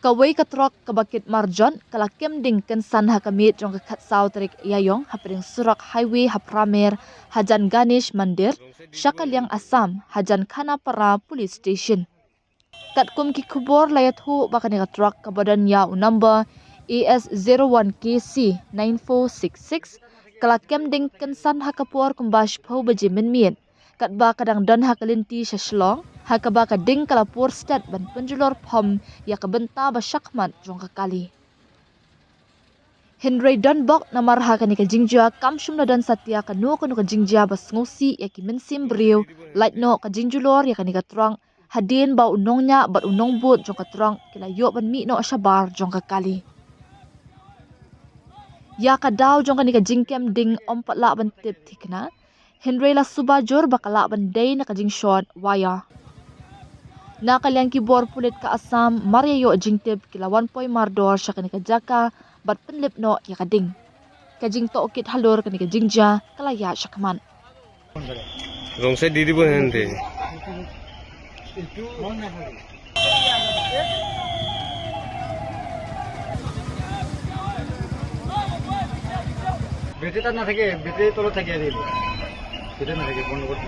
Kawai katrok kabakit marjon kalakem ding kensan hakamit jong kakat saw tarik yayong hapring surak highway hapramer hajan Ganesh Mandir syakalyang Assam hajan Khanapara police station. Kat kum ki kubor layat hu bakani katrok kabadan yaw number AS01KC 9466 kalakem ding kensan hakapur kumbash pau bajimen mien. Kat ba kadang dan hakalinti syaslong hakaba kading kalapur stat ban penjulor pom ya kabenta ba syakmat jong kakali. Henry Dunbok namar hakani ka jingjia kamshum na dan satya kanu kanu ka jingjia bas ngosi ya ki mensim briu light no ka jingjulor ya kani ka trong hadin ba unongnya bat unong but jong ka trong kila yo ban mi no asyabar jong kakali. Ya kadaw jong kani ka jingkem ding ompatla ban tip tikna Henry la subajur bakala banday na kajing shot waya. Nakalyang kibor pulit ka Assam Maria yo jingtib kila 1 mardor siya kani kajaka bat penlip no ya kading. Kajing tookit halor kani kajingja kalaya siya kaman. Rongse didi bo hende. বেটে তার না থাকে বেটে তোলো থাকে আর এটা না থাকে বন্ধ করতে